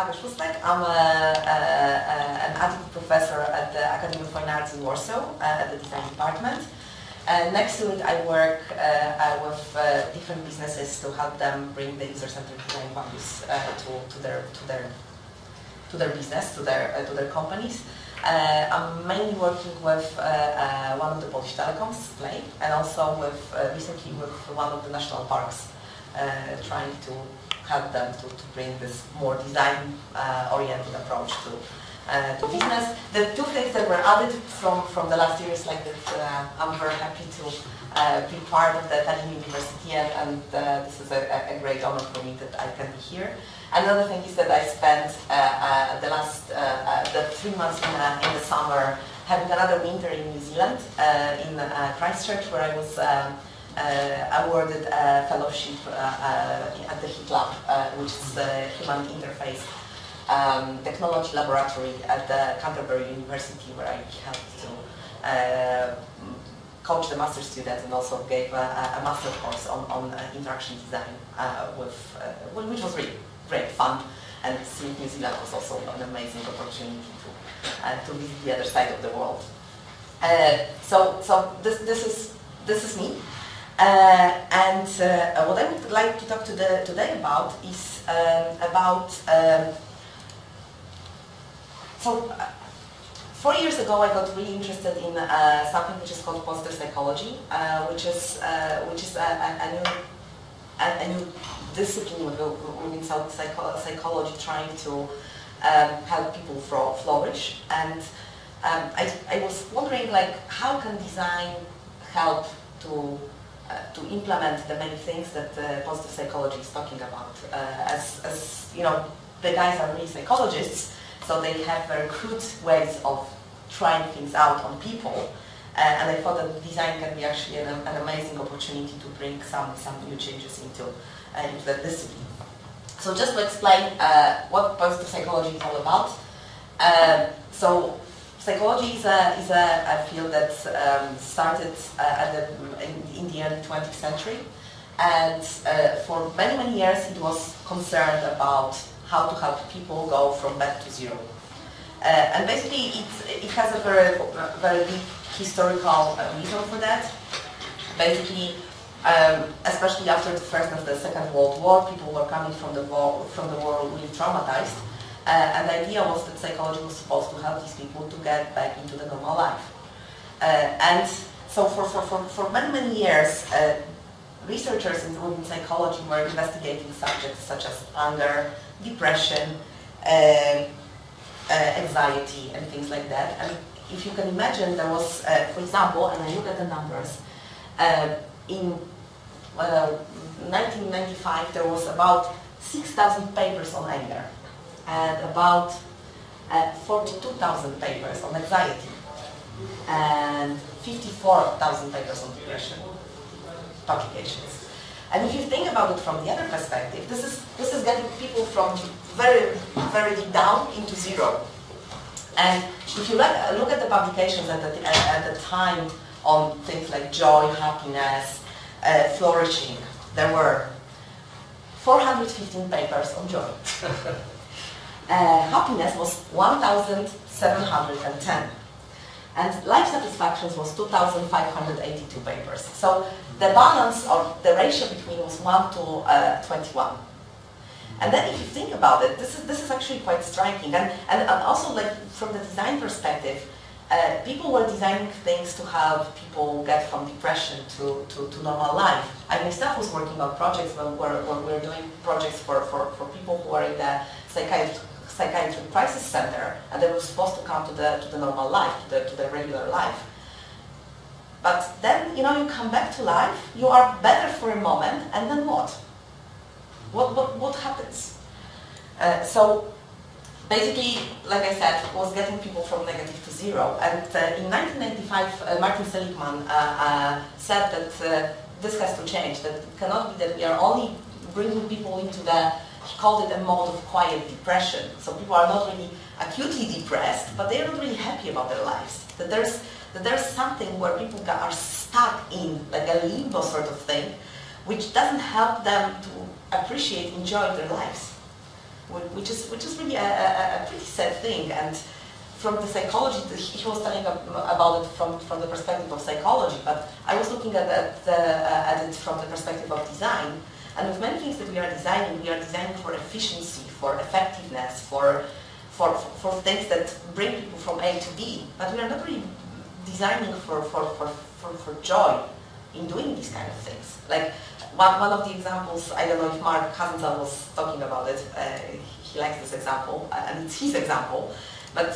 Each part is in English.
Szostek. I'm an adjunct professor at the Academy of Fine Arts in Warsaw at the design department. Next to it, I work with different businesses to help them bring the user-centered design values to their business, to their companies. I'm mainly working with one of the Polish telecoms, Play, and also with recently with one of the national parks, trying to help them to bring this more design-oriented approach to business. The two things that were added from the last year is like that I'm very happy to be part of the Tallinn University, and this is a great honor for me that I can be here. Another thing is that I spent the 3 months in the summer having another winter in New Zealand, in Christchurch, where I was awarded a fellowship at the HIT Lab, which is the Human Interface Technology Laboratory at the Canterbury University, where I helped to coach the master students and also gave a master course on interaction design, which was really great fun. And seeing New Zealand was also an amazing opportunity to visit the other side of the world. So this is me. And what I would like to talk today about is about. So 4 years ago, I got really interested in something which is called positive psychology, which is a new discipline within psychology, trying to help people flourish. And I was wondering, like, how can design help to implement the many things that positive psychology is talking about? As you know, the guys are really psychologists, so they have very crude ways of trying things out on people. And I thought that design can be actually an amazing opportunity to bring some new changes into that discipline. So just to explain what positive psychology is all about. So psychology is a field that started in the early 20th century, and for many years it was concerned about how to help people go from bad to zero. And basically it has a very big historical reason for that. Basically, especially after the First and the Second World War, people were coming from the war really traumatized. And the idea was that psychology was supposed to help these people to get back into the normal life. And so for many years, researchers within psychology were investigating subjects such as anger, depression, anxiety, and things like that. And if you can imagine, there was, for example, and I look at the numbers, in 1995 there was about 6,000 papers on anger, and about 42,000 papers on anxiety, and 54,000 papers on depression publications. And if you think about it from the other perspective, this is getting people from very deep down into zero. And if you look at the publications at the time on things like joy, happiness, flourishing, there were 415 papers on joy. Happiness was 1,710. And life satisfaction was 2,582 papers. So the balance, or the ratio between, was 1 to 21. And then if you think about it, this is actually quite striking. And also, like, from the design perspective, people were designing things to help people get from depression to normal life. I myself was working on projects where we're doing projects for people who are in the psychiatric crisis center, and they were supposed to come to the normal life, to the regular life. But then, you know, you come back to life, you are better for a moment, and then what? What happens? So basically, like I said, was getting people from negative to zero. And in 1995, Martin Seligman said that this has to change, that it cannot be that we are only bringing people into he called it a mode of quiet depression. So people are not really acutely depressed, but they are not really happy about their lives. That there's something where people are stuck in, like a limbo sort of thing, which doesn't help them to appreciate, enjoy their lives. which is really a pretty sad thing. And from the psychology, he was telling about it from the perspective of psychology, but I was looking at it from the perspective of design. And with many things that we are designing for efficiency, for effectiveness, for things that bring people from A to B. But we are not really designing for joy in doing these kind of things. Like one of the examples, I don't know if Mark Hasenthal was talking about it. He likes this example, and it's his example. But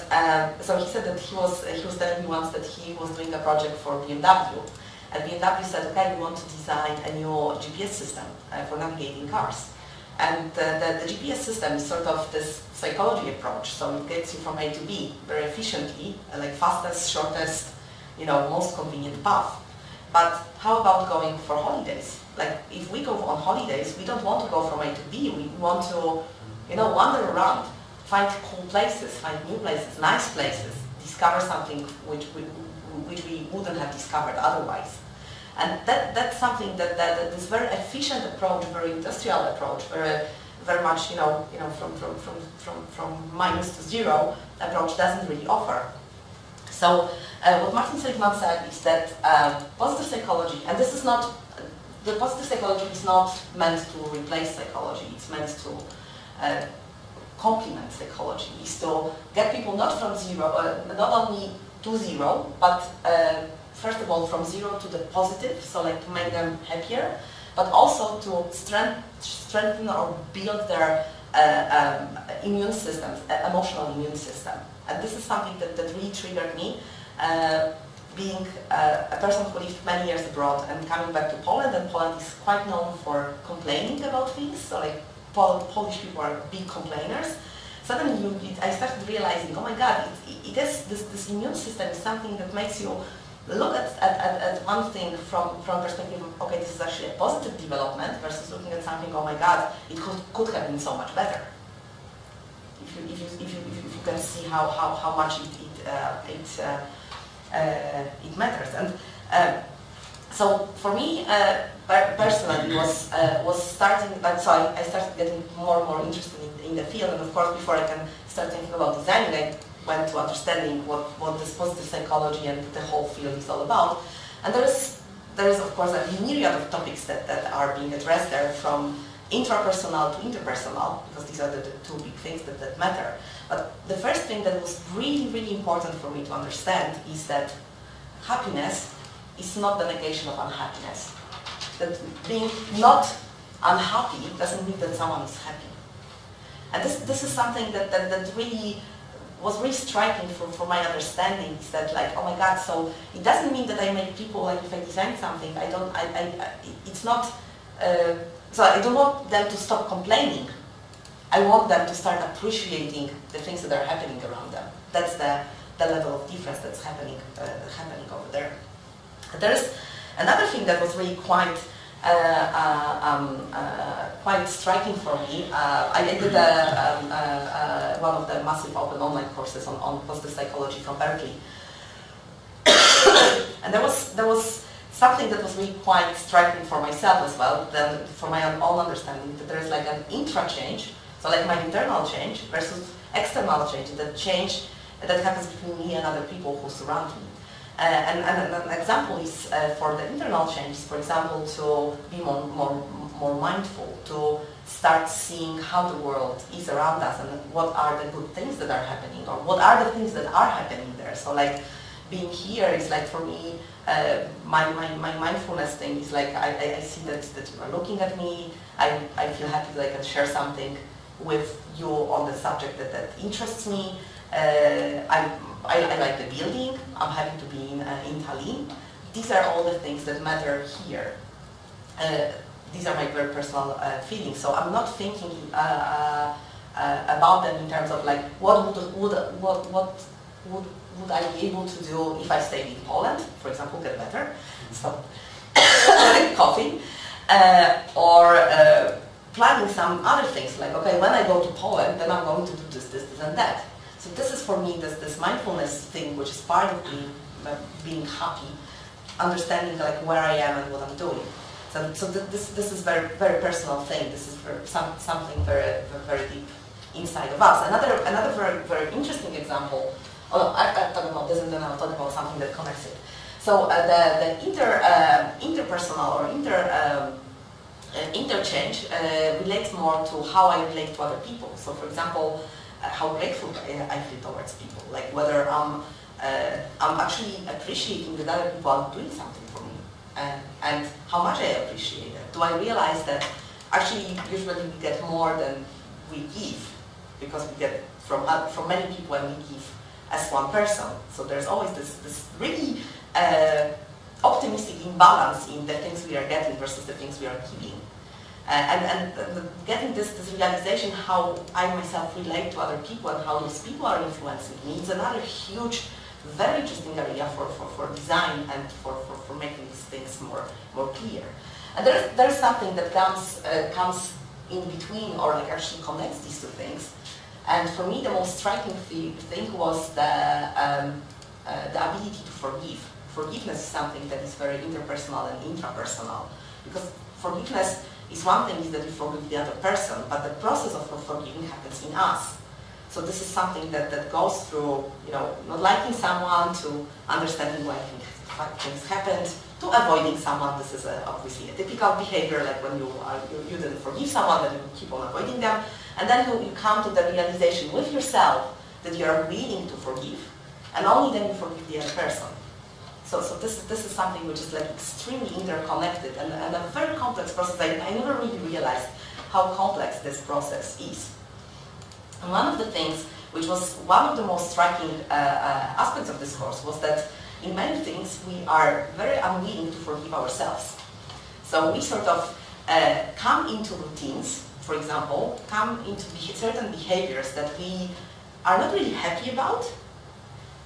so he said that he was telling me once that he was doing a project for BMW, and BMW said, okay, we want to design a new GPS system for navigating cars. And the GPS system is sort of this psychology approach, so it gets you from A to B very efficiently, like fastest, shortest, most convenient path. But how about going for holidays? Like if we go on holidays, we don't want to go from A to B. We want to, wander around, find cool places, find new places, nice places, discover something which we wouldn't have discovered otherwise. And that's something that this very efficient approach, very industrial approach, very much from minus to zero approach doesn't really offer. So what Martin Seligman said is that positive psychology, and this is not, the positive psychology is not meant to replace psychology, it's meant to complement psychology, is to get people not from zero, not only to zero, but first of all from zero to the positive, so like to make them happier, but also to strengthen or build their immune systems, emotional immune system. And this is something that really triggered me, being a person who lived many years abroad and coming back to Poland, and Poland is quite known for complaining about things, so like Polish people are big complainers. Suddenly I started realizing, oh my God, it is, this immune system is something that makes you look at one thing from perspective of, okay, this is actually a positive development, versus looking at something, oh my God, it could have been so much better. If you can see how much it matters. And so for me personally was starting, so I started getting more and more interested in the field, and of course before I can start thinking about designing, I went to understanding what this positive psychology and the whole field is all about. And there is of course a myriad of topics that are being addressed there, from intrapersonal to interpersonal, because these are the two big things that matter. But the first thing that was really, really important for me to understand is that happiness is not the negation of unhappiness. That being not unhappy doesn't mean that someone is happy. And this is something that really was really striking for my understanding, is that like, oh my God, so it doesn't mean that I make people, like if I design something, it's not, so I don't want them to stop complaining. I want them to start appreciating the things that are happening around them. That's the level of difference that's happening over there. There's another thing that was really quite striking for me. I did one of the massive open online courses on positive psychology from Berkeley, and there was something that was really quite striking for myself as well, then for my own understanding, that there is like an intra-change, so like my internal change versus external change, the change that happens between me and other people who surround me. And an example is for the internal change, for example, to be more mindful, to start seeing how the world is around us and what are the good things that are happening, or what are the things that are happening there. So like being here is like, for me, my mindfulness thing is like, I see that you are looking at me, I feel happy that I can share something with you on the subject that interests me. I like the building, I'm happy to be in Tallinn. These are all the things that matter here. These are my very personal feelings, so I'm not thinking about them in terms of like, what would I be able to do if I stayed in Poland, for example, get better, so coffee, or planning some other things, like, okay, when I go to Poland, then I'm going to do this, and that. So this is for me this mindfulness thing, which is part of being happy, understanding like where I am and what I'm doing. So this is very, very personal thing. This is something very, very deep. inside of us. Another very interesting example. Oh, I'll talk about this, and then I'll talk about something that connects it. So the interpersonal or interchange relates more to how I relate to other people. So, for example, how grateful I feel towards people, like whether I'm actually appreciating that other people are doing something for me, and how much I appreciate it. Do I realize that actually usually we get more than we give, because we get from many people and we give as one person. So there's always this really optimistic imbalance in the things we are getting versus the things we are giving. And getting this realization how I myself relate to other people and how those people are influencing me is another huge, very interesting area for design and for making these things more clear. And there's something that comes in between, or like actually connects these two things. And for me, the most striking thing was the ability to forgive. Forgiveness is something that is very interpersonal and intrapersonal, because forgiveness is one thing is that you forgive the other person, but the process of forgiving happens in us. So this is something that goes through, not liking someone, to understanding why things happened, to avoiding someone. This is obviously a typical behavior, like when you didn't forgive someone, then you keep on avoiding them, and then you come to the realization with yourself that you are willing to forgive, and only then you forgive the other person. So this is something which is like extremely interconnected and a very complex process. I never really realized how complex this process is. And one of the things, which was one of the most striking aspects of this course, was that in many things we are very unwilling to forgive ourselves. So we sort of come into routines, for example, come into certain behaviors that we are not really happy about,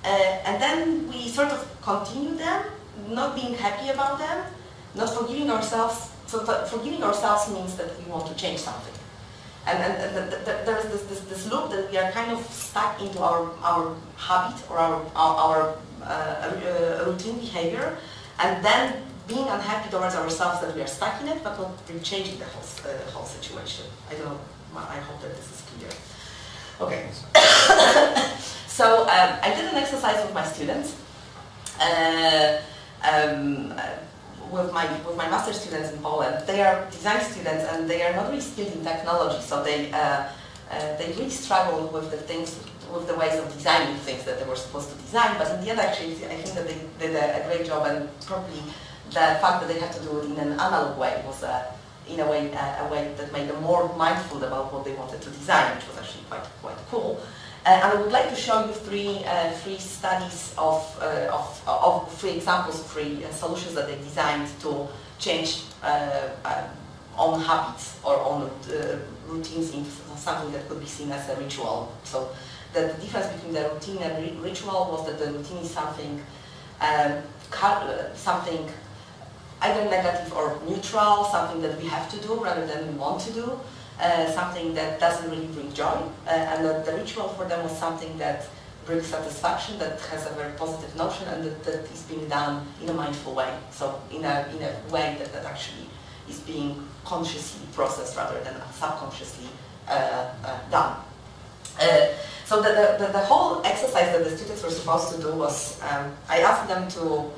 and then we sort of continue them, not being happy about them, not forgiving ourselves. So forgiving ourselves means that we want to change something. And there is this loop that we are kind of stuck into our habit or our routine behavior, and then being unhappy towards ourselves that we are stuck in it, but not really changing the whole situation. I don't know, I hope that this is clear. Okay. So I did an exercise with my students, with my master students in Poland. They are design students and they are not really skilled in technology, so they really struggle with the ways of designing things that they were supposed to design. But in the end, actually, I think that they did a great job, and probably the fact that they had to do it in an analog way was in a way that made them more mindful about what they wanted to design, which was actually quite cool. And I would like to show you three studies of three examples of three solutions that they designed to change own habits or own routines into something that could be seen as a ritual. So the difference between the routine and ritual was that the routine is something either negative or neutral, something that we have to do rather than we want to do. Something that doesn't really bring joy, and the ritual for them was something that brings satisfaction, that has a very positive notion, and that is being done in a mindful way. So in a way that actually is being consciously processed rather than subconsciously done. So the whole exercise that the students were supposed to do was, I asked them to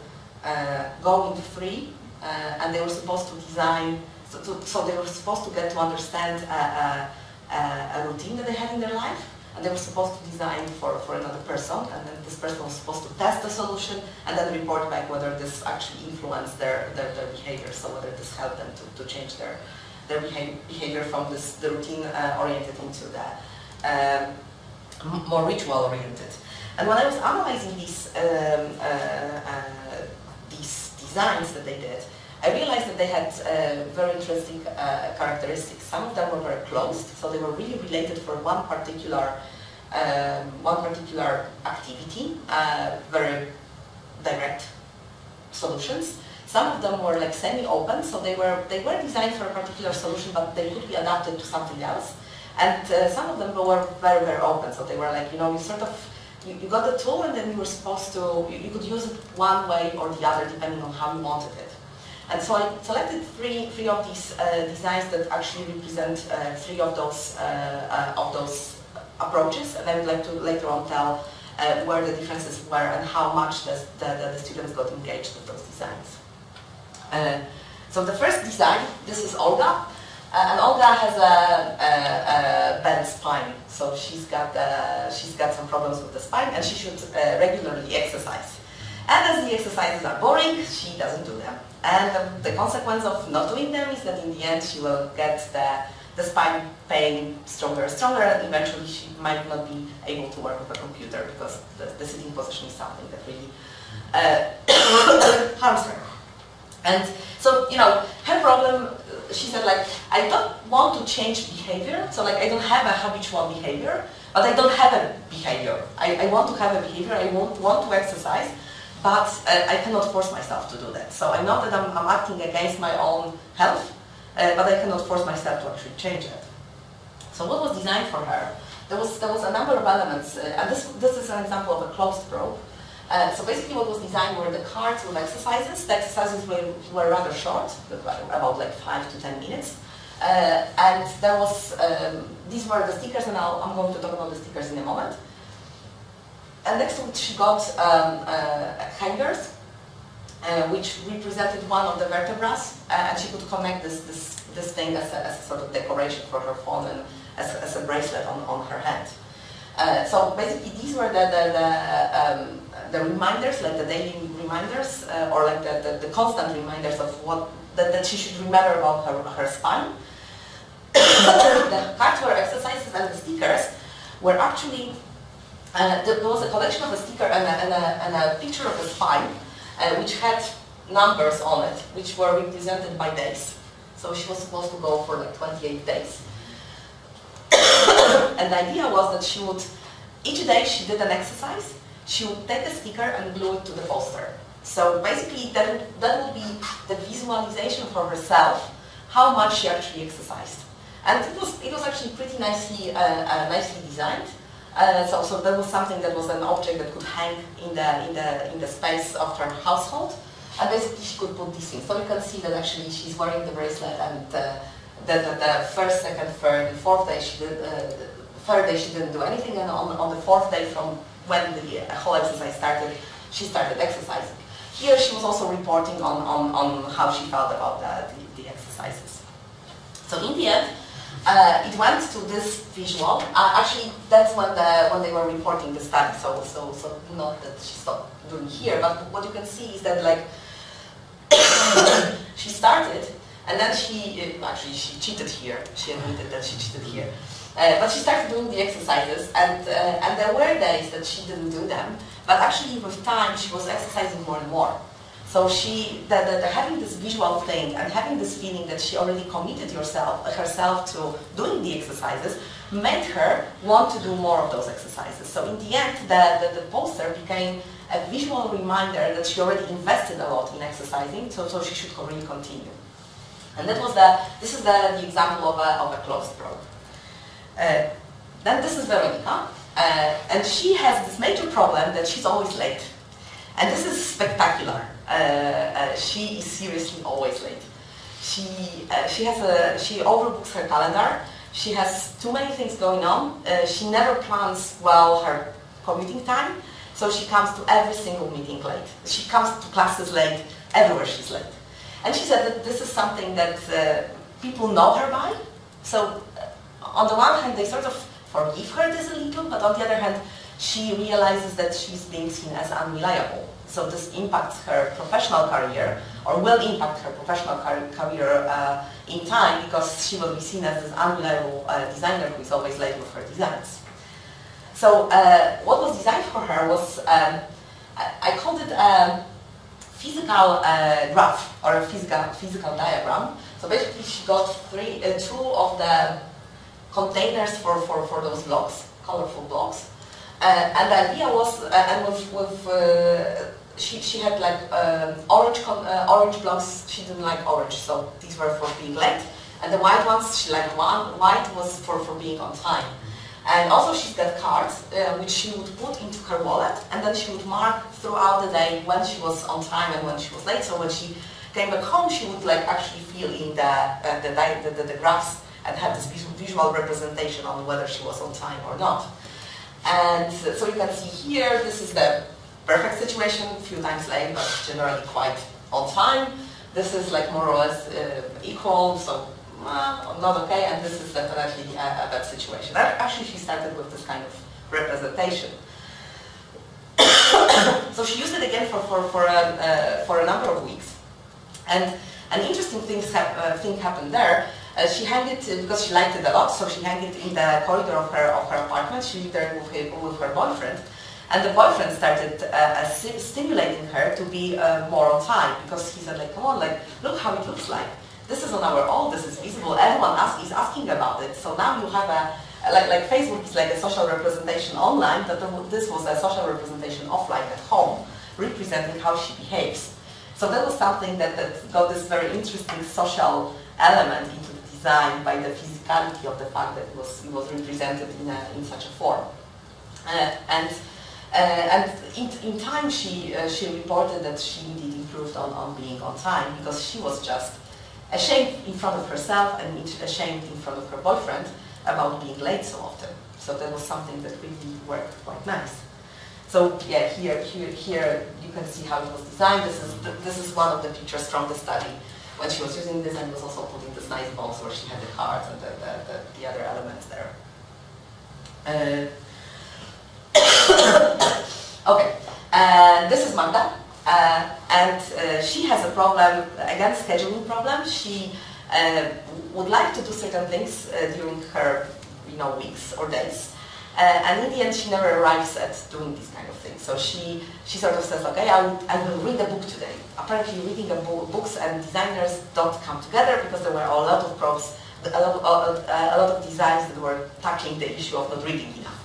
go into three, and they were supposed to design. So they were supposed to get to understand a routine that they had in their life, and they were supposed to design for another person, and then this person was supposed to test the solution and then report back whether this actually influenced their behavior, so whether this helped them to change their behavior from the routine oriented into the more ritual oriented. And when I was analyzing these designs that they did, I realized that they had very interesting characteristics. Some of them were very closed, so they were really related for one particular activity, very direct solutions. Some of them were like semi-open, so they were designed for a particular solution, but they could be adapted to something else. And some of them were very, very open, so they were like, you got the tool, and then you were supposed to, you could use it one way or the other depending on how you wanted it. And so I selected three of these designs that actually represent three of those approaches, and I would like to later on tell where the differences were and how much the students got engaged with those designs. So the first design, this is Olga, and Olga has a bent spine, so she's got some problems with the spine, and she should regularly exercise. And as the exercises are boring, she doesn't do them. And the consequence of not doing them is that in the end she will get the spine pain stronger and stronger, and eventually she might not be able to work with a computer because the sitting position is something that really harms her. And so, you know, her problem, she said, like, I don't want to change behavior, so like I don't have a habitual behavior, but I don't have a behavior. I want to have a behavior, I want to exercise, but I cannot force myself to do that. So I know that I'm acting against my own health, but I cannot force myself to actually change it. So what was designed for her? There was a number of elements, and this is an example of a closed probe. So basically what was designed were the cards with exercises. The exercises were rather short, about like 5 to 10 minutes. And there was, these were the stickers, and I'm going to talk about the stickers in a moment. And next to it she got hangers, which represented one of the vertebrae, and she could connect this thing as a sort of decoration for her phone and as a bracelet on her hand. So basically these were the reminders, like the daily reminders, or like the constant reminders of what that she should remember about her spine. The cards were exercises, and the stickers were actually, there was a collection of a sticker and a picture of a spine, which had numbers on it, which were represented by days. So she was supposed to go for like 28 days. And the idea was that she would, each day she did an exercise, she would take a sticker and glue it to the poster. So basically that would be the visualization for herself, how much she actually exercised. And it was actually pretty nicely designed. So there was something that was an object that could hang in the space of her household, and basically she could put these things. So you can see that actually she's wearing the bracelet, and the first, second, third, and fourth day third day she didn't do anything, and on the fourth day from when the whole exercise started, she started exercising. Here she was also reporting on how she felt about the exercises. So in the end, it went to this visual. Actually, that's when they were reporting the study. So not that she stopped doing here, but what you can see is that like she started, and then she cheated here. She admitted that she cheated here, but she started doing the exercises, and there were days that she didn't do them. But actually, with time, she was exercising more and more. So having this visual thing and having this feeling that she already committed herself to doing the exercises made her want to do more of those exercises. So in the end, the poster became a visual reminder that she already invested a lot in exercising, so she should really continue. And this is the example of a closed probe. Then this is Veronica, and she has this major problem that she's always late. And this is spectacular. She is seriously always late. She overbooks her calendar. She has too many things going on. She never plans well her commuting time, so she comes to every single meeting late. She comes to classes late. Everywhere she's late. And she said that this is something that people know her by. So on the one hand, they sort of forgive her this a little, but on the other hand, she realizes that she's being seen as unreliable. So this impacts her professional career, or will impact her professional career in time, because she will be seen as this unreliable designer who is always late with her designs. So what was designed for her was, I called it a physical graph, or a physical diagram. So basically she got two of the containers for those blocks, colorful blocks. And the idea was, she had like orange blocks. She didn't like orange, so these were for being late. And the white ones, she liked white was for being on time. And also she's got cards, which she would put into her wallet, and then she would mark throughout the day when she was on time and when she was late. So when she came back home, she would like actually fill in the graphs and had this visual representation on whether she was on time or not. And so you can see here, this is the perfect situation, a few times late, but generally quite on time. This is like more or less equal, so not okay, and this is definitely a bad situation. Actually, she started with this kind of representation. So she used it again for a number of weeks. And an interesting thing happened there. She hung it because she liked it a lot, so she hung it in the corridor of her apartment. She lived there with her boyfriend. And the boyfriend started stimulating her to be more on time, because he said, like, come on, like, look how it looks like. This is on our own, this is visible, everyone is asking about it. So now you have a, like Facebook is like a social representation online, but this was a social representation offline at home, representing how she behaves. So that was something that got this very interesting social element into the design by the physicality of the fact that it was represented in such a form. And in time she reported that she indeed improved on being on time, because she was just ashamed in front of herself and ashamed in front of her boyfriend about being late so often. So that was something that really worked quite nice. So yeah, here you can see how it was designed. This is one of the pictures from the study when she was using this, and was also put in this nice box where she had the cards and the other elements there. Okay, this is Magda, and she has a problem, again, scheduling problem. She would like to do certain things during her, weeks or days, and in the end, she never arrives at doing these kind of things. So she sort of says, okay, I will read a book today. Apparently, reading books and designers don't come together, because there were a lot of props, a lot of designs that were tackling the issue of not reading enough.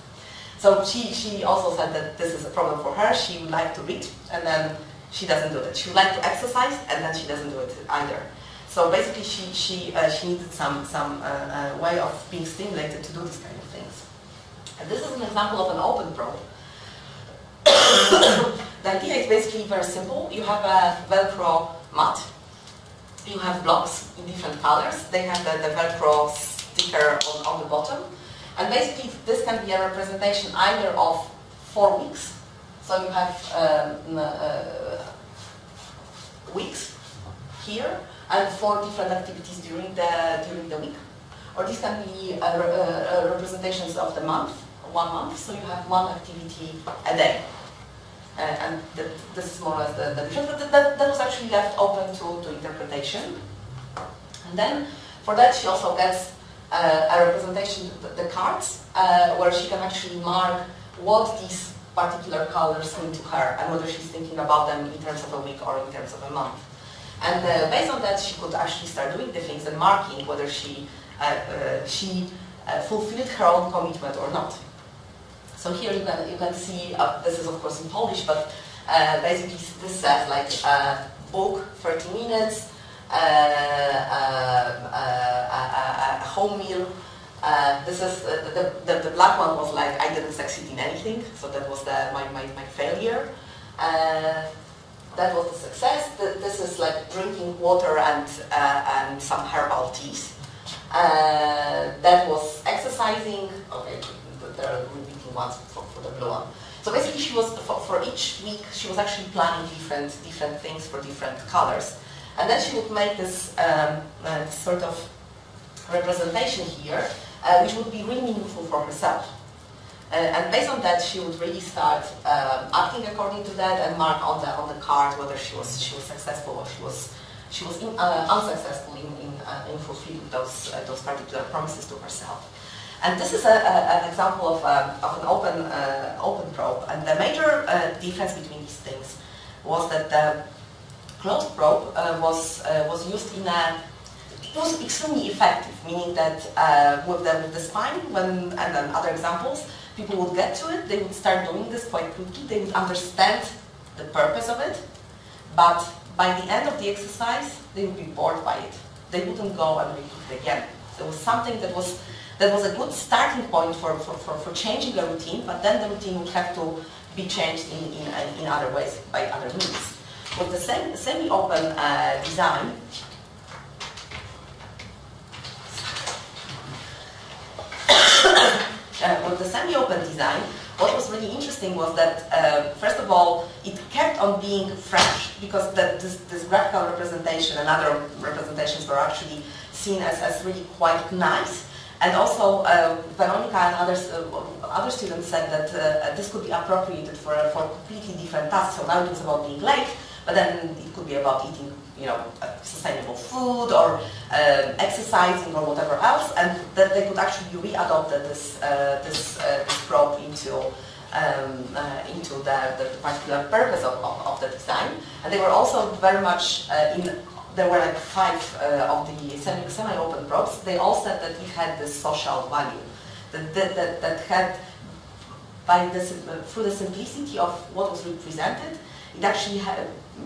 So she also said that this is a problem for her. She would like to read, and then she doesn't do it. She would like to exercise, and then she doesn't do it either. So basically, she needed some way of being stimulated to do these kind of things. And this is an example of an open probe. The idea is basically very simple. You have a Velcro mat. You have blocks in different colors. They have the Velcro sticker on the bottom. And basically, this can be a representation either of 4 weeks. So you have weeks here, and 4 different activities during the week. Or this can be representations of the month, 1 month. So you have 1 activity a day. And this is more or less the difference. But that was actually left open to interpretation. And then for that, she also gets a representation, the cards, where she can actually mark what these particular colors mean to her, and whether she's thinking about them in terms of a week or in terms of a month. And based on that, she could actually start doing the things and marking whether she fulfilled her own commitment or not. So here you can see, this is of course in Polish, but basically this says like book 30 minutes, a home meal. This is the black one was like I didn't succeed in anything, so that was my failure. That was the success. This is like drinking water and some herbal teas. That was exercising. Okay, there are repeating ones for the blue one. So basically, she was for each week she was actually planning different things for different colors. And then she would make this sort of representation here, which would be really meaningful for herself. And based on that, she would really start acting according to that and mark on the card whether she was successful or she was unsuccessful in fulfilling those particular promises to herself. And this is an example of an open probe. And the major difference between these things was that the closed probe was used it was extremely effective, meaning that with the spine, and then other examples, people would get to it, they would start doing this quite quickly, they would understand the purpose of it, but by the end of the exercise, they would be bored by it. They wouldn't go and repeat it again. There was something that was a good starting point for changing the routine, but then the routine would have to be changed in other ways, by other means. With the semi-open design, with the semi-open design, what was really interesting was that, first of all, it kept on being fresh because this graphical representation and other representations were actually seen as really quite nice. And also, Veronica and other students said that this could be appropriated for completely different tasks. So now it was about being late, but then it could be about eating, sustainable food or exercising or whatever else, and that they could actually re-adopted this prop into the particular purpose of the design. And they were also very much there were like 5 of the semi-open props. They all said that it had this social value, that had, through the simplicity of what was represented, it actually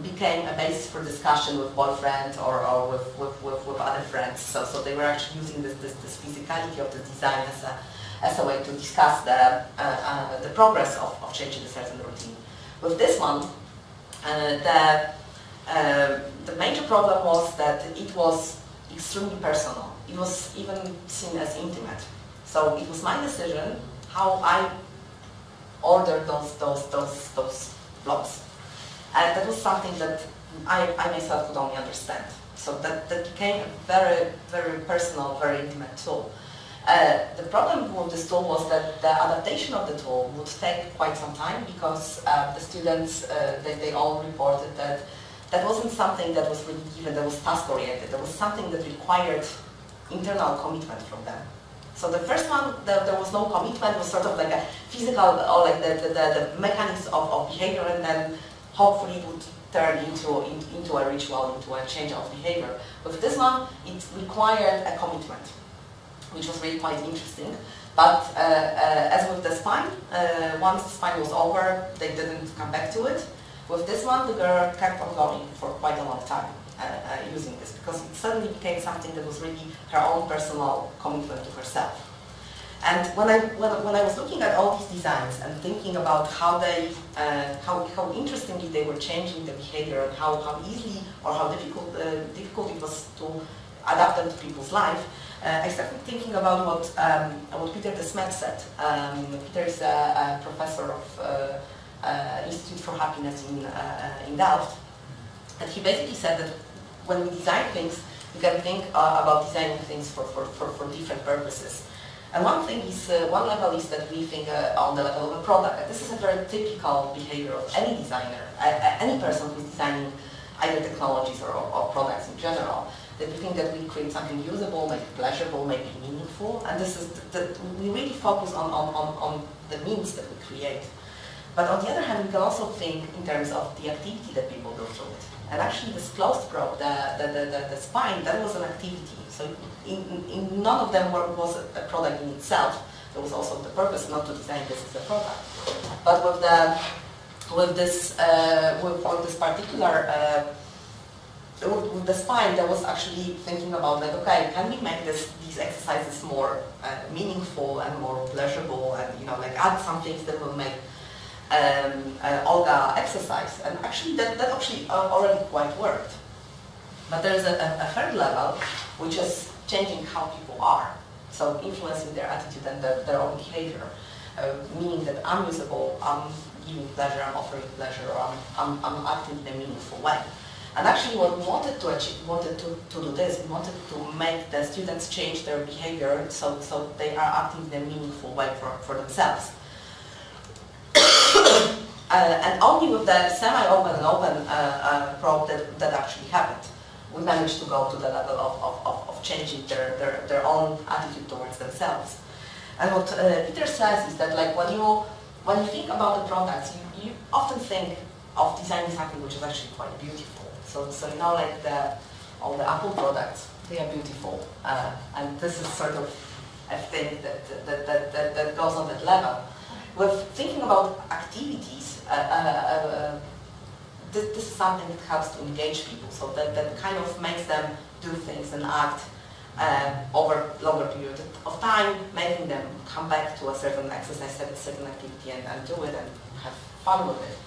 became a basis for discussion with boyfriends or with other friends. So they were actually using this physicality of the design as a way to discuss the progress of changing a certain routine. With this one, the major problem was that it was extremely personal. It was even seen as intimate. So it was my decision how I ordered those blocks. And that was something that I myself could only understand. So that became a very, very personal, very intimate tool. The problem with this tool was that the adaptation of the tool would take quite some time because the students, they all reported that that wasn't something that was really given, that was task-oriented. That was something that required internal commitment from them. So the first one, there was no commitment. It was sort of like a physical, or like the mechanics of behavior, and then hopefully it would turn into a ritual, into a change of behavior. With this one, it required a commitment, which was really quite interesting. But as with the spine, once the spine was over, they didn't come back to it. With this one, the girl kept on going for quite a long time using this, because it suddenly became something that was really her own personal commitment to herself. And when I was looking at all these designs and thinking about how interestingly they were changing the behavior and how easily or how difficult it was to adapt them to people's life, I started thinking about what Peter de Smet said. Peter is a professor of Institute for Happiness in Delft, and he basically said that when we design things, we can think about designing things for different purposes. And one level is that we think on the level of a product. And this is a very typical behavior of any designer, any person who's designing either technologies or products in general. That we think that we create something usable, make it pleasurable, make it meaningful, and this is we really focus on the means that we create. But on the other hand, we can also think in terms of the activity that people do through it. And actually this closed probe, the spine, that was an activity. So in none of them was a product in itself. There was also the purpose not to design this as a product. But with this particular with the spine, there was actually thinking about like, okay, can we make these exercises more meaningful and more pleasurable, and like add some things that will make Olga exercise, and actually that actually already quite worked. But there is a third level, which is changing how people are, so influencing their attitude and their own behavior, meaning that I'm usable, I'm giving pleasure, I'm offering pleasure, or I'm acting in a meaningful way. And actually what we wanted to achieve, to do this, we wanted to make the students change their behavior so they are acting in a meaningful way for themselves. And only with the semi-open and open probe that actually happened. We managed to go to the level of changing their own attitude towards themselves. And what Peter says is that, like, when you think about the products, you often think of designing something which is actually quite beautiful. So like all the Apple products, they are beautiful, and this is sort of a thing that goes on that level. With thinking about activities, this is something that helps to engage people, so that kind of makes them do things and act over longer period of time, making them come back to a certain exercise, a certain activity, and do it and have fun with it.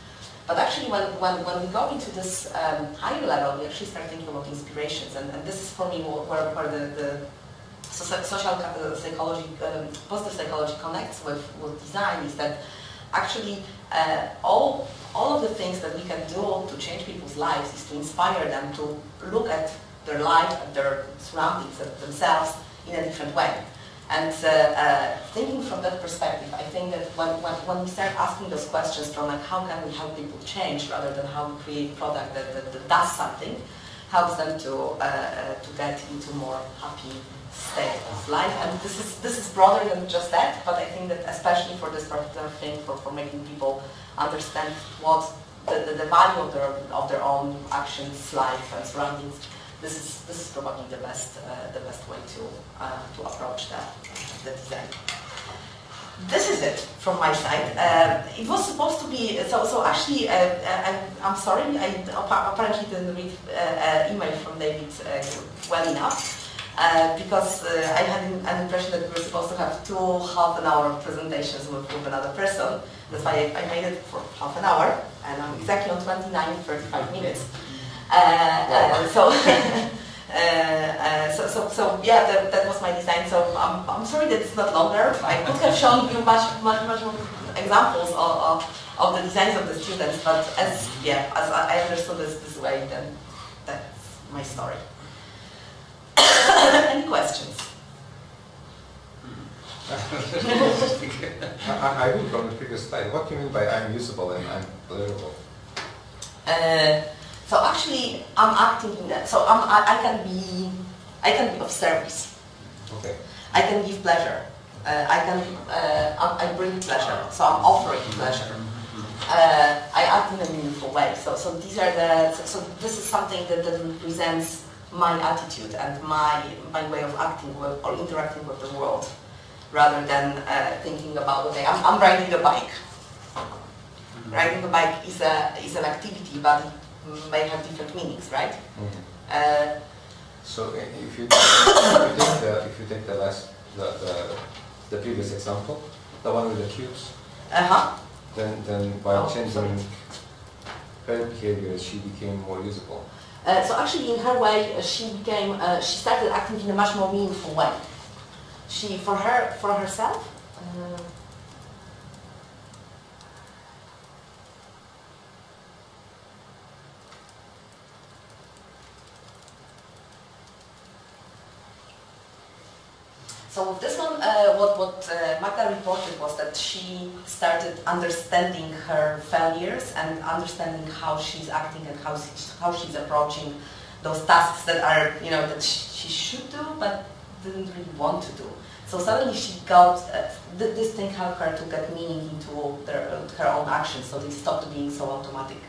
But actually, when we go into this higher level, we actually start thinking about inspirations, and this is for me where so social psychology, positive psychology connects with design is that actually all of the things that we can do to change people's lives is to inspire them to look at their life, at their surroundings, at themselves in a different way. And thinking from that perspective, I think that when we start asking those questions from like how can we help people change rather than how we create a product that does something, helps them to get into more happy state of life. And this is broader than just that, but I think that especially for this particular thing, for making people understand what the value of their own actions, life, and surroundings. This is probably the best way to approach the design. This is it from my side. It was supposed to be so. Actually, I'm sorry. I apparently didn't read email from David well enough because I had an impression that we were supposed to have 2 half-an-hour presentations with another person. That's why I made it for half an hour, and I'm exactly on 35 minutes. So yeah, that was my design. So I'm sorry that it's not longer. I could have shown you much more examples of the designs of the students, but as I understood this way, then that's my story. Any questions? I read from the previous slide. What do you mean by I'm usable and I'm deliverable? So actually, I'm acting in that. So I can be of service. Okay. I can give pleasure. I bring pleasure. So I'm offering pleasure. I act in a meaningful way. So these are so this is something that represents my attitude and my way of acting with or interacting with the world, rather than thinking about okay, I'm riding a bike. Riding a bike is an activity, but it may have different meanings, right? Mm-hmm. So if you take the previous example, the one with the cubes, then by changing her behavior, she became more usable. So actually, in her way, she started acting in a much more meaningful way. For herself. So with this one, what Magda reported was that she started understanding her failures and understanding how she's acting and how she's approaching those tasks that are, that she should do but didn't really want to do. So suddenly she got, this thing helped her to get meaning into her own actions, so they stopped being so automatic.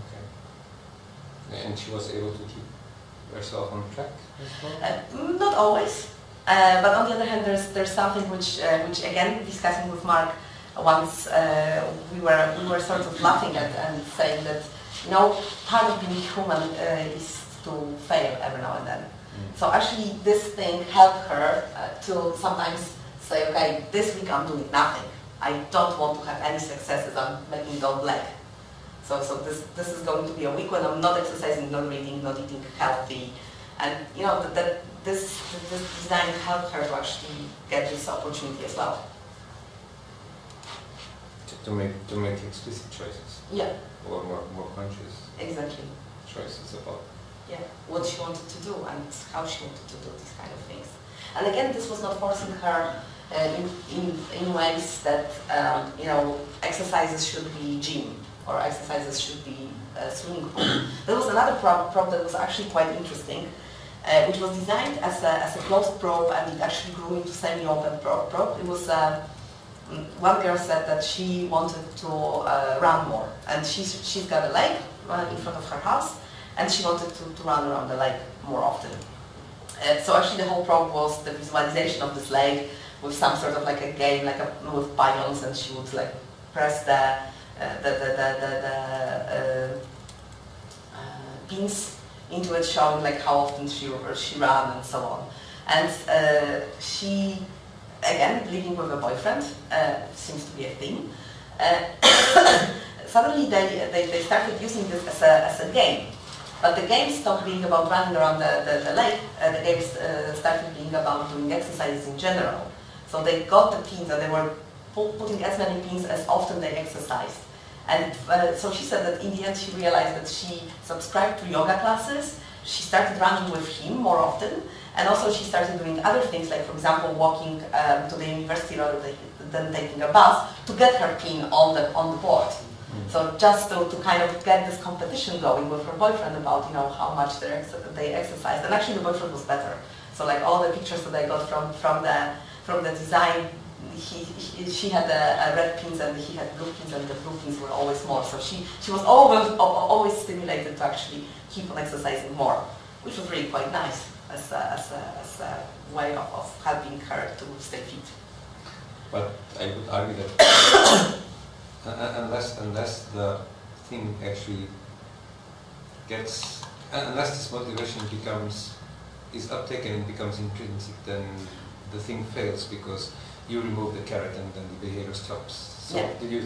Okay. And she was able to keep herself on track as well? Not always. But on the other hand, there's something which again, discussing with Mark once, we were sort of laughing at and saying that part of being human is to fail every now and then. Mm. So actually, this thing helped her to sometimes say, okay, this week I'm doing nothing. I don't want to have any successes. I'm making go black. So this is going to be a week when I'm not exercising, not reading, not eating healthy, and this design helped her to actually get this opportunity as well. To make explicit choices. Yeah. Or more conscious. Exactly. Choices about. Yeah, what she wanted to do and how she wanted to do these kind of things. And again, this was not forcing her in ways that exercises should be gym or exercises should be swimming pool. There was another prop that was actually quite interesting. Which was designed as a closed probe, and it actually grew into semi-open probe. It was one girl said that she wanted to run more, and she's got a lake in front of her house, and she wanted to run around the lake more often. So actually, the whole probe was the visualization of this lake with some sort of like a game, with pylons, and she would like press the pins into it, showing like how often she ran and so on. And she, again, living with a boyfriend, seems to be a thing. Suddenly they started using this as a game. But the game stopped being about running around the lake. The game started being about doing exercises in general. So they got the pins and they were putting as many pins as often they exercised. And so she said that in the end she realized that she subscribed to yoga classes, she started running with him more often, and also she started doing other things, like for example walking to the university rather than taking a bus to get her pin on the board. So just to kind of get this competition going with her boyfriend about how much they exercised, and actually the boyfriend was better. So like all the pictures that I got from the design, she had red pins and he had blue pins, and the blue pins were always more. So she was always stimulated to actually keep on exercising more, which was really quite nice as a way of helping her to stay fit. But I would argue that unless the thing actually gets, unless this motivation is uptaken and becomes intrinsic, then the thing fails, because you remove the carrot and then the behavior stops. So yeah.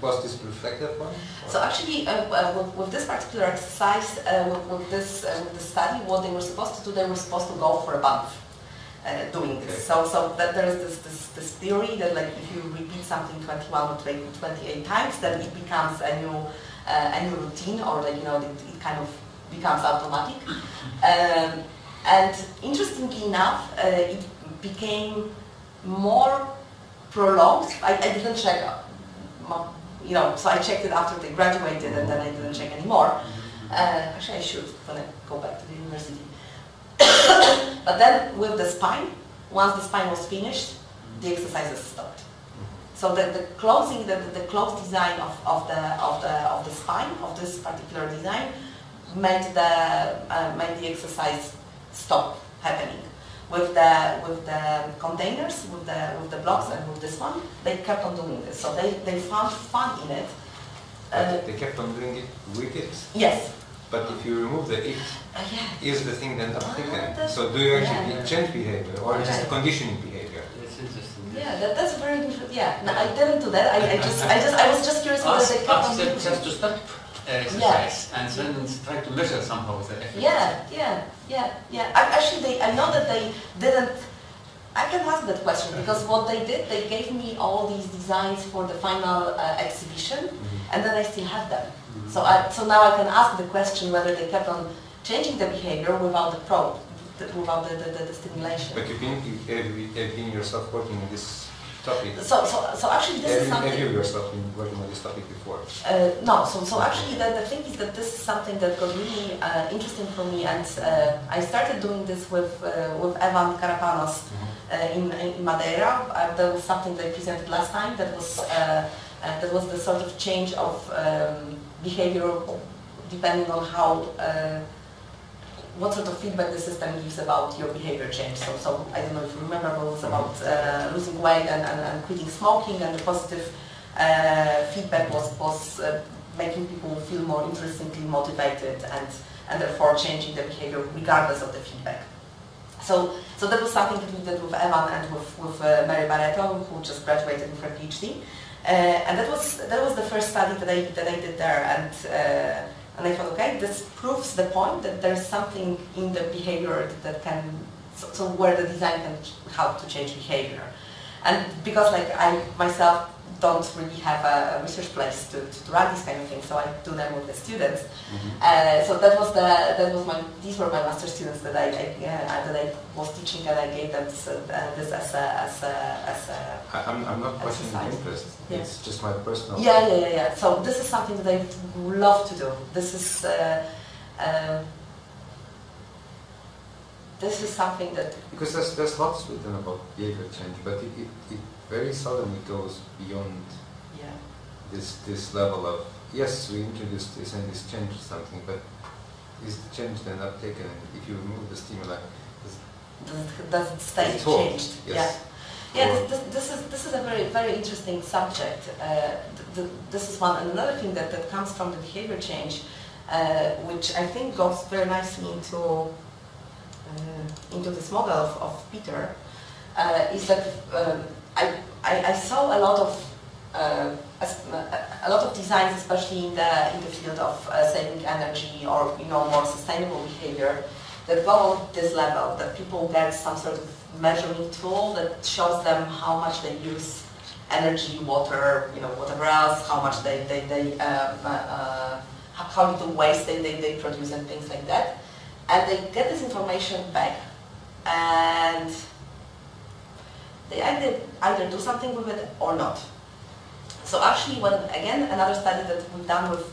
Was this reflected one? So actually, with this particular exercise, with this study, what they were supposed to do, they were supposed to go for a month doing this. Okay. So that there is this theory that like if you repeat something 21 or 28 times, then it becomes a new routine, or like it kind of becomes automatic. And interestingly enough, it became more prolonged. I didn't check, so I checked it after they graduated, and then I didn't check anymore. Actually, I should when I go back to the university. But then with the spine, once the spine was finished, the exercises stopped. So the closed design of the spine of this particular design made the exercise stop happening. With the containers, with the blocks, and with this one, they kept on doing this. So they found fun in it. They kept on doing it with it? Yes. But if you remove the it, is the thing then uptaken? So do you actually change behavior, or just conditioning behavior? That's interesting. Yeah, that's very interesting. Yeah, no, I didn't do that. I was just curious whether they kept on doing it. Just to stop exercise and then try to measure somehow the effect. Yeah. Actually, I know that they didn't. I can ask that question, because what they did, they gave me all these designs for the final exhibition, and then I still have them. So now I can ask the question whether they kept on changing the behavior without the probe, without the stimulation. But you've been yourself working on this topic. So actually this is something... Have you yourself been working on this topic before? No. So actually the thing is that this is something that got really interesting for me, and I started doing this with Evan Carapanos in Madeira. That was something they presented last time. That was the sort of change of behavior depending on how what sort of feedback the system gives about your behavior change. So I don't know if you remember, but it was about losing weight and quitting smoking, and the positive feedback was making people feel more intrinsically motivated and therefore changing the behavior regardless of the feedback. So that was something that we did with Evan and with Mary Barreto, who just graduated with her PhD. And that was the first study that I did there, and I thought, okay, this proves the point that there's something in the behavior that can, so where the design can help to change behavior. And because like I myself don't really have a research place to run these kind of things, so I do them with the students. So these were my master students that I was teaching, and I gave them this as a I'm not questioning the interest. Yeah. It's just my personal. Yeah. So this is something that I love to do. This is something that, because there's lots written about behavior change, but it very seldom goes beyond this level of, yes, we introduced this and this changed something, but is the change then uptaken? And if you remove the stimuli, does it stay changed? Yes. Yeah. This is a very, very interesting subject. This is one. And another thing that comes from the behavior change, which I think goes very nicely into this model of Peter, is that I saw a lot of a lot of designs, especially in the field of saving energy or more sustainable behavior, that go on this level, that people get some sort of measuring tool that shows them how much they use energy, water, whatever else, how much how little waste they produce and things like that. And they get this information back and they either do something with it or not. So actually, again, another study that we've done with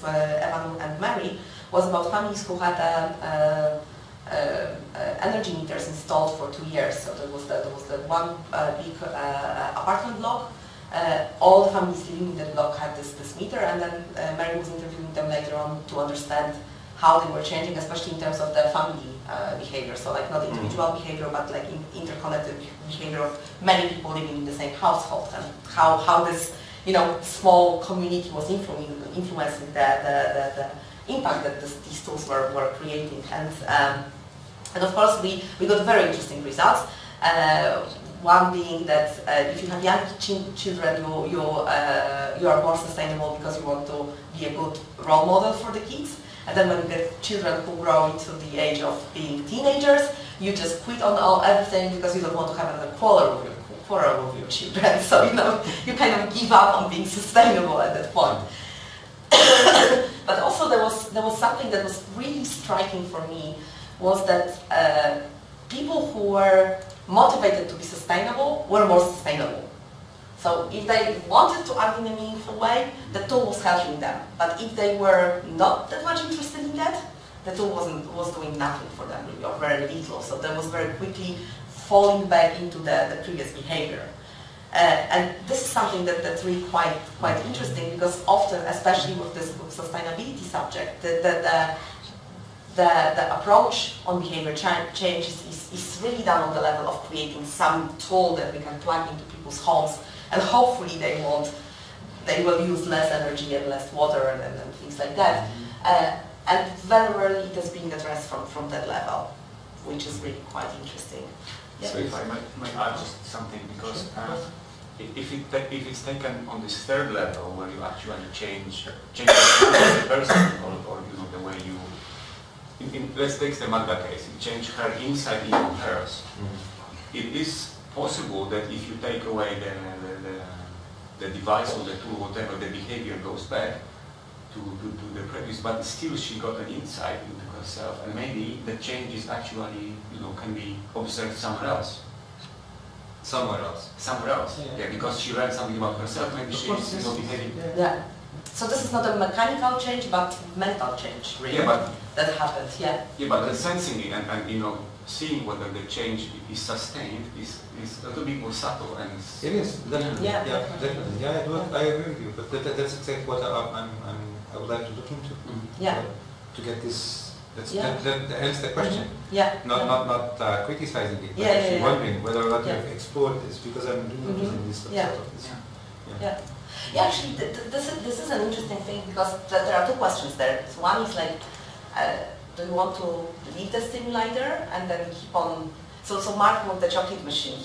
Evan and Mary was about families who had energy meters installed for 2 years. So there was the one big apartment block. All the families living in the block had this meter, and then Mary was interviewing them later on to understand how they were changing, especially in terms of the family behavior. So like not individual behavior, but like interconnected behavior of many people living in the same household, and how this small community was influencing the impact that these tools were creating. And of course we got very interesting results. One being that if you have young children, you are more sustainable because you want to be a good role model for the kids. And then when you get children who grow into the age of being teenagers, you just quit on everything because you don't want to have another quarrel with your children. So you kind of give up on being sustainable at that point. But also there was something that was really striking for me, was that people who were motivated to be sustainable were more sustainable. So if they wanted to act in a meaningful way, the tool was helping them. But if they were not that much interested in that, the tool was doing nothing for them, really, or very little. So that was very quickly falling back into the previous behavior. And this is something that's really quite interesting, because often, especially with this sustainability subject, the approach on behavior change is really done on the level of creating some tool that we can plug into people's homes, and hopefully they will use less energy and less water and things like that. And very rarely it is being addressed from that level, which is really quite interesting. Yeah. So if I might add just something, because if it's taken on this third level, where you actually change the person, or the way you, let's take the Magda case, you change her inside into hers. It is possible that if you take away the device or the tool, whatever, the behavior goes back to the previous, but still she got an insight into herself, and maybe the change is actually, can be observed somewhere else. Somewhere else. Somewhere else, yeah, because she learned something about herself, maybe she's behaving. Yeah. So this is not a mechanical change, but mental change, really. Yeah, but that happens. Yeah. Yeah, but the sensing it and seeing whether the change is sustained is a little bit more subtle, and it is definitely. Yeah, definitely. Yeah, I agree with you. But that's exactly what I would like to look into. Yeah. To get this. That ends the question. Yeah. Not criticizing it, but actually wondering whether or not you've explored this, because I'm really interested in this sort of this. Yeah, actually, this is an interesting thing, because there are two questions there. So one is like, do you want to leave the stimulator and then keep on? So Mark with the chocolate machine,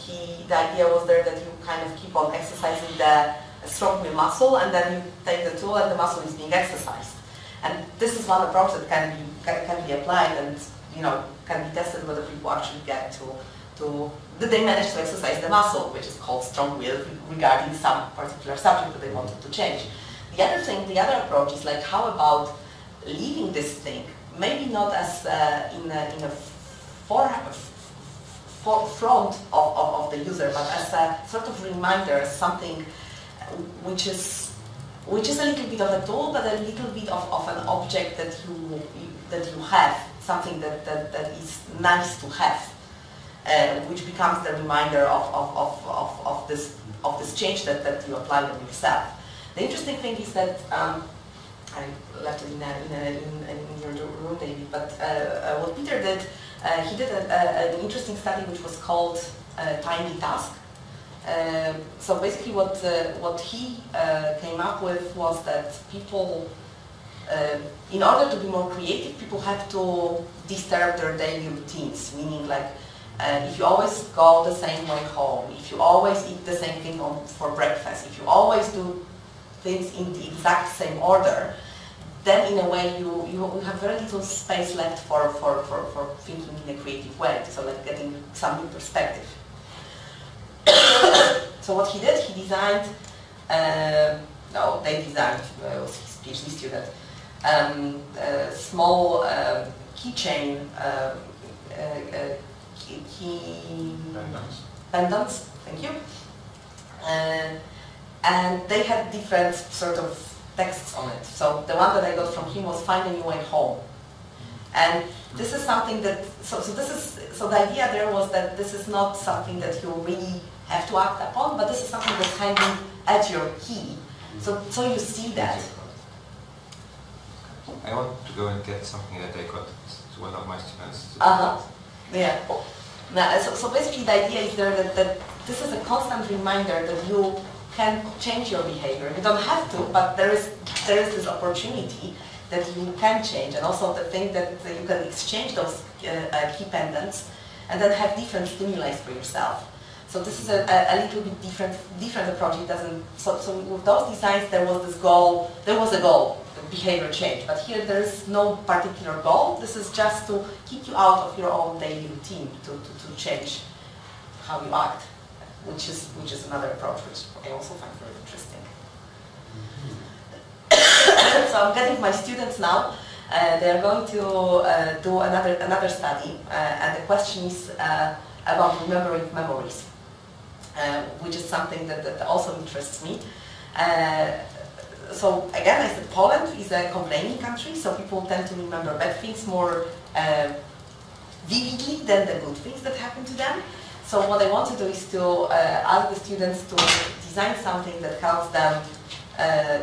the idea was there that you kind of keep on exercising the strong will muscle, and then you take the tool and the muscle is being exercised. And this is one approach that can be applied, and can be tested whether people actually get to did they manage to exercise the muscle, which is called strong will, regarding some particular subject that they wanted to change. The other approach is like, how about leaving this thing, maybe not as in a forefront of the user, but as a sort of reminder, something which is a little bit of a tool, but a little bit of an object that you have, something that is nice to have, which becomes the reminder of this change that you apply on yourself. The interesting thing is that I left it in your room, David, but what Peter did, he did an interesting study which was called Tiny Task. So basically what he came up with was that people, in order to be more creative, people have to disturb their daily routines, meaning like if you always go the same way home, if you always eat the same thing for breakfast, if you always do things in the exact same order, then in a way you have very little space left for thinking in a creative way, so like getting some new perspective. So what he did, he designed, they designed, it was his PhD student, a small keychain, pendants, thank you. And they had different sort of texts on it. So the one that I got from him was "Find a New Way Home," and this is something that so the idea there was that this is not something that you really have to act upon, but this is something that's hanging at your key. So you see that. I want to go and get something that I got to one of my students. Yeah. Now, so basically the idea is there that this is a constant reminder that you can change your behavior. You don't have to, but there is this opportunity that you can change, and also the thing that you can exchange those key pendants and then have different stimuli for yourself. So this is a little bit different approach. It doesn't. So with those designs, there was this goal. There was a goal, behavior change. But here, there is no particular goal. This is just to keep you out of your own daily routine, to change how you act, which is another approach, which I also find very interesting. So I'm getting my students now. They're going to do another study, and the question is about remembering memories. Which is something that also interests me. So again, I said Poland is a complaining country, so people tend to remember bad things more vividly than the good things that happen to them. So what I want to do is to ask the students to design something that helps them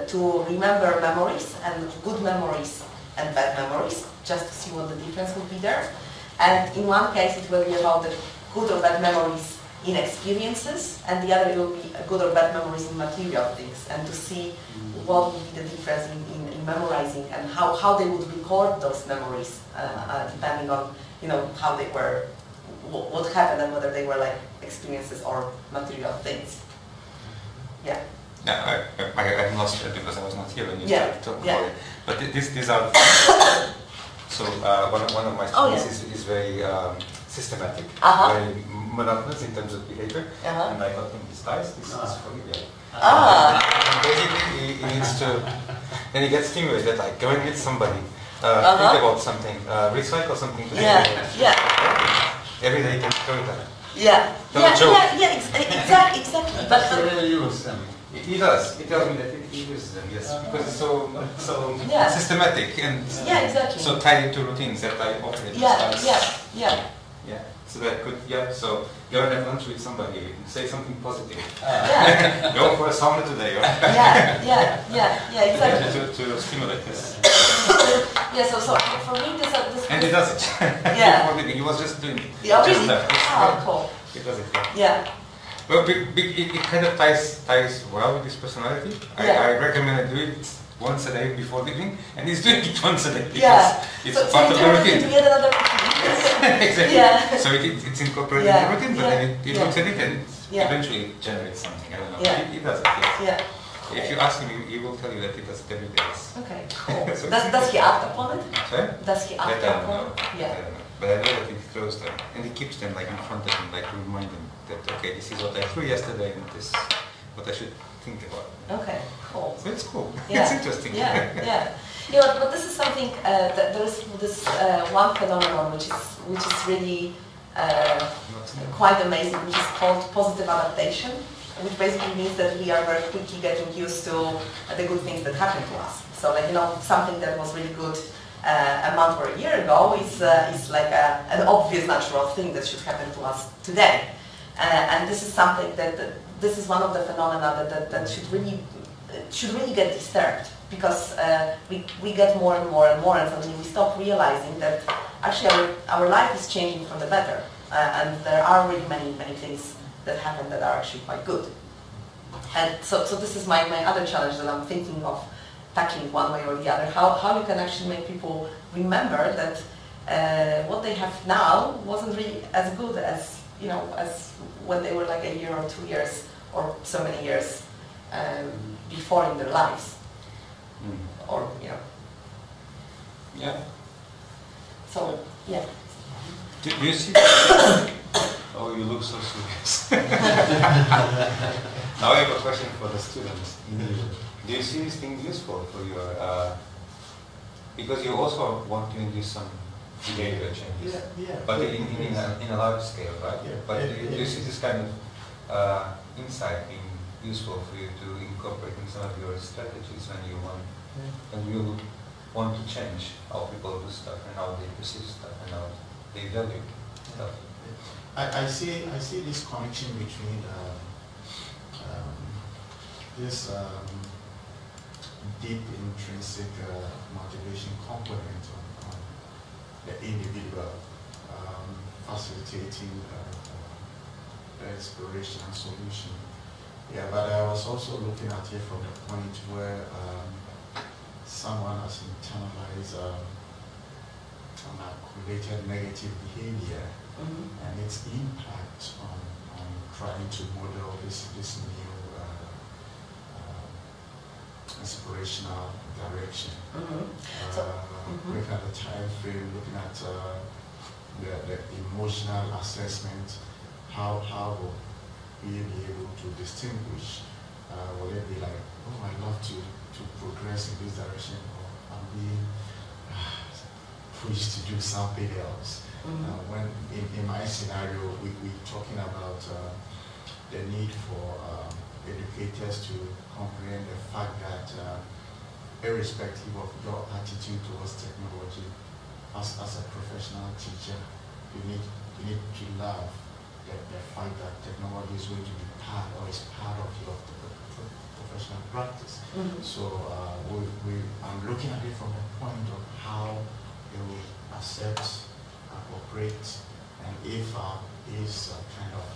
to remember memories, and good memories and bad memories, just to see what the difference would be there. And in one case it will be about the good or bad memories in experiences, and the other will be good or bad memories in material things, and to see what would be the difference in memorizing and how they would record those memories, depending on how they were, what happened, and whether they were like experiences or material things. Yeah. Yeah, I lost it because I was not here when you started talking about it. But these are so one of my students is very systematic, very monotonous in terms of behavior, and I got him his dice. This is for you. Basically, he needs to, then he gets stimulated, like go and meet somebody, think about something, recycle something today. Every day he can throw it at. Exactly. But really use them. He does. He tells me that he uses them, yes, because it's so systematic and so tied into routines that I often Yeah. So that could, so go and have lunch with somebody, say something positive. Go for a sauna today. Or exactly. To stimulate this. So for me this and he does it. He was just doing it. Just left. Cool. He does it. Well, it kind of ties well with his personality. I recommend I do it once a day before leaving, and he's doing it once a day because it's part of the routine. Exactly. So it's incorporated in the routine, but then it looks at it and eventually it generates something. I don't know. He does it. Yes. If you ask him, he will tell you that he does it every day. Okay, cool. So does he act upon it? Sorry? Does he act upon it? I don't know. But I know that he throws them, and he keeps them like in front of him, like to remind him that okay, this is what I threw yesterday, and this is what I should think about. Okay, cool. So it's cool. It's interesting. But this is something that there's this one phenomenon which is really quite amazing, which is called positive adaptation, which basically means that we are very quickly getting used to the good things that happen to us. So like something that was really good a month or a year ago is like an obvious natural thing that should happen to us today. And this is something that this is one of the phenomena that should really get disturbed, because we get more and more and more, and suddenly we stop realizing that actually our life is changing for the better, and there are really many things that happen that are actually quite good. And so this is my other challenge that I'm thinking of tackling one way or the other, how you can actually make people remember that what they have now wasn't really as good as, as when they were like a year or 2 years or so many years before in their lives. Or, Yeah. So, yeah. Do you see? Oh, you look so serious. Now I have a question for the students. Do you see this thing useful for your? Because you also want to induce some behavior changes, but in a large scale, right? Yeah. But do you see this kind of insight being useful for you to incorporate in some of your strategies when you want to change how people do stuff and how they perceive stuff and how they value stuff? I see this connection between this deep intrinsic motivation component on the individual, facilitating the exploration and solution. Yeah, but I was also looking at it from the point where someone has internalized an accumulated negative behavior and its impact on trying to model this new inspirational direction. Looking at the time frame, looking at the emotional assessment, how will we be able to distinguish? Will it be like, oh, I'd love to progress in this direction, or I'm being pushed to do something else? When in my scenario, we're talking about the need for educators to comprehend the fact that irrespective of your attitude towards technology, as a professional teacher, you need to love the fact that technology is going to be part of your professional practice. So I'm looking at it from the point of how you will accept, operate, and if these kind of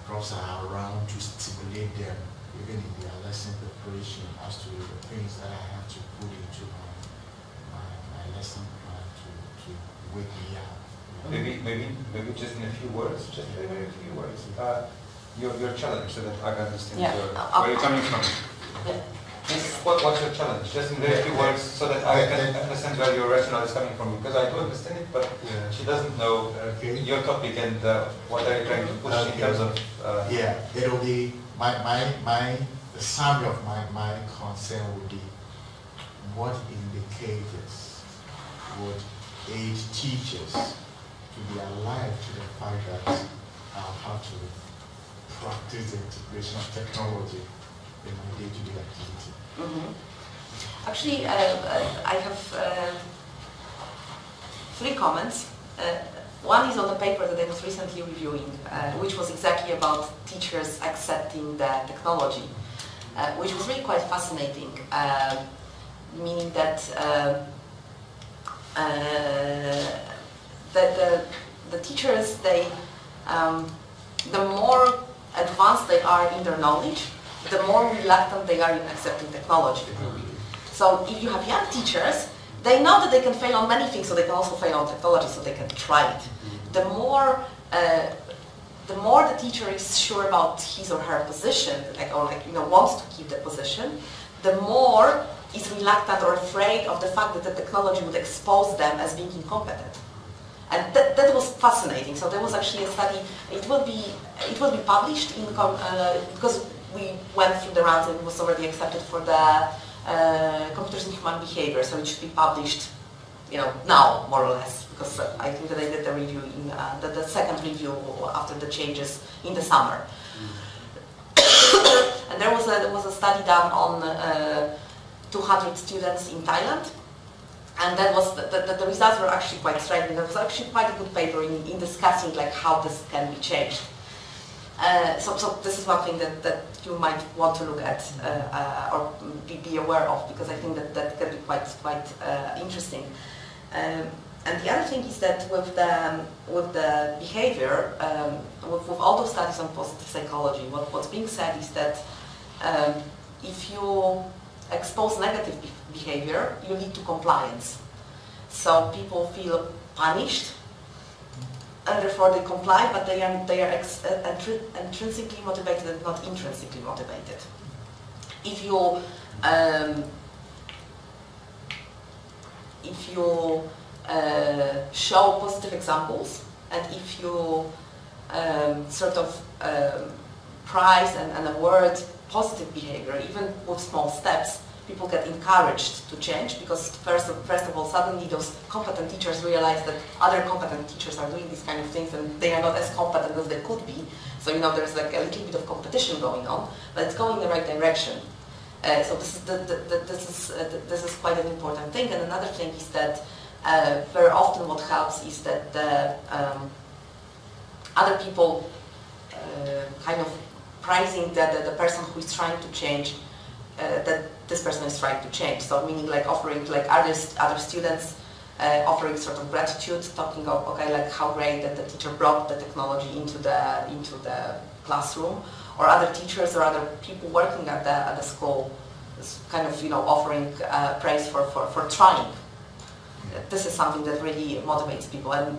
profs are around to stimulate them, even in their lesson preparation, as to the things that I have to put into my lesson plan to wake me up. Maybe just in a few words, your challenge, so that I can understand where you're coming from. Yeah. What's your challenge? Just in very few words, so that I can understand where your rationale is coming from. Because I do understand it, but she doesn't know your topic and what are you trying to push in terms of. It'll be the summary of my concern would be what indicators would aid teachers to be alive to the fact that I'll have to practice the integration of technology in my day-to-day activity. Actually, I have 3 comments. One is on the paper that I was recently reviewing, which was exactly about teachers accepting the technology, which was really quite fascinating, meaning that the teachers, the more advanced they are in their knowledge, the more reluctant they are in accepting technology. So if you have young teachers, they know that they can fail on many things, so they can also fail on technology, so they can try it. The more the teacher is sure about his or her position, wants to keep the position, the more is reluctant or afraid of the fact that the technology would expose them as being incompetent. And that was fascinating. So there was actually a study. It will be published in because we went through the rounds and it was already accepted for the Computers in Human Behavior. So it should be published, now more or less, because I think that I did the review in the second review after the changes in the summer. And there was a study done on 200 students in Thailand. And that was the results were actually quite striking. There was actually quite a good paper in discussing how this can be changed. So this is one thing that you might want to look at or be aware of, because I think that can be quite interesting. And the other thing is that with the behavior, with all those studies on positive psychology, what's being said is that if you expose negative behavior, you lead to compliance. so people feel punished, and therefore they comply, but they are intrinsically motivated and not intrinsically motivated. If you show positive examples, and if you sort of prize and award positive behavior, even with small steps, people get encouraged to change, because first of all, suddenly those competent teachers realize that other competent teachers are doing these kind of things and they are not as competent as they could be. So there's like a little bit of competition going on, but it's going in the right direction. So this is quite an important thing. And another thing is that very often what helps is that the other people kind of prizing the person who is trying to change, that this person is trying to change. So meaning like offering like other students offering sort of gratitude, talking of like how great that the teacher brought the technology into the classroom, or other teachers or other people working at the school kind of offering praise for trying. This is something that really motivates people, and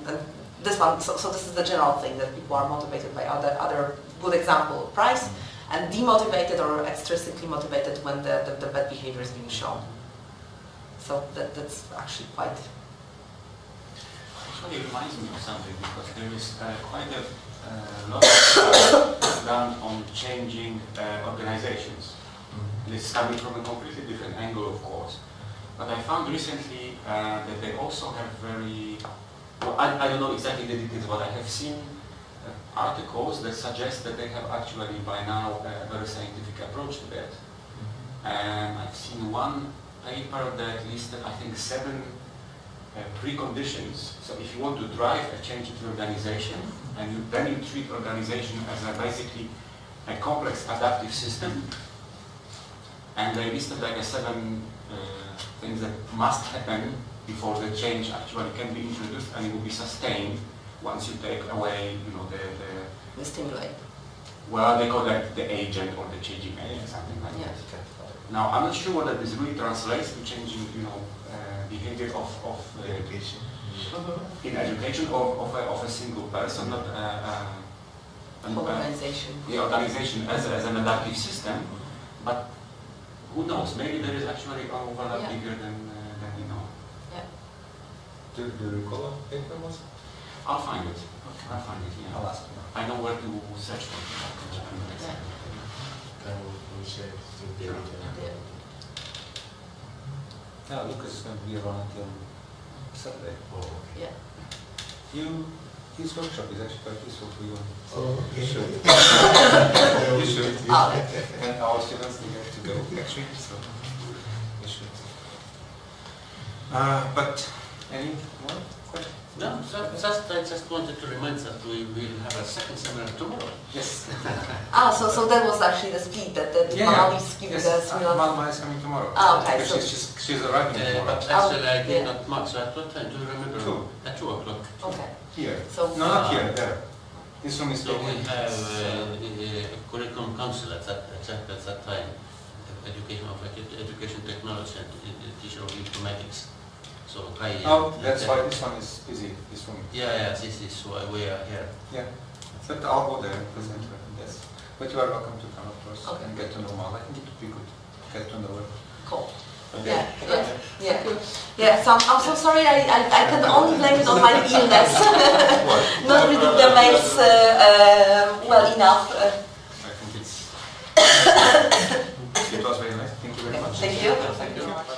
this one, so this is the general thing, that people are motivated by other good example of praise, and demotivated or extrinsically motivated when the bad behavior is being shown. So that's actually quite... Actually, it reminds me of something, because there is quite a lot of stuff done on changing organizations. This is coming from a completely different angle, of course. But I found recently that they also have very... Well, I don't know exactly the details, but I have seen articles that suggest that they have actually by now a very scientific approach to that. And I've seen one paper that listed, I think, 7 preconditions. So if you want to drive a change in the organization, and then you treat organization as basically a complex adaptive system, and they listed like 7 things that must happen before the change actually can be introduced and it will be sustained once you take away, the stimuli. Well, they call that the agent or the changing agent, something like that. Now, I'm not sure whether this really translates to changing, behavior of education. In education of a single person, not an organization. The organization as an adaptive system, but who knows? Maybe there is actually an overlap bigger than we know. Yeah. Do you recall what paper was? I'll find it. Okay. I'll find it. Yeah. I'll ask you. I know where to search for it. And we'll share it to the data. Yeah, Lucas is going to be around until Saturday. Oh. Yeah. His workshop is actually quite useful for you. Oh, okay. You should. You should. And our students have to go actually, so you should. But any more questions? No, I just wanted to remind that we will have a second seminar tomorrow. Yes. So that was actually the speed that Mama is giving us. Mama is coming tomorrow. Okay. So she's arriving tomorrow. But actually I did not mark, so at what time do you remember? 2. At 2 o'clock. Okay. Here. So, no, not here, there. This room is so we taken. have a curriculum council at that time, education technology and teacher of informatics. So that's why this one is busy, this room. Yeah, this is why we are here. Yeah, but I'll go there and present her. Yes. But you are welcome to come, of course, and get to know Mama. I think it would be good to get to know her. Cool. Okay. Yeah. So I'm so sorry. I can only blame it on my illness. Not reading the mails well enough. I think it was very nice. Thank you very much. Thank you. Thank you.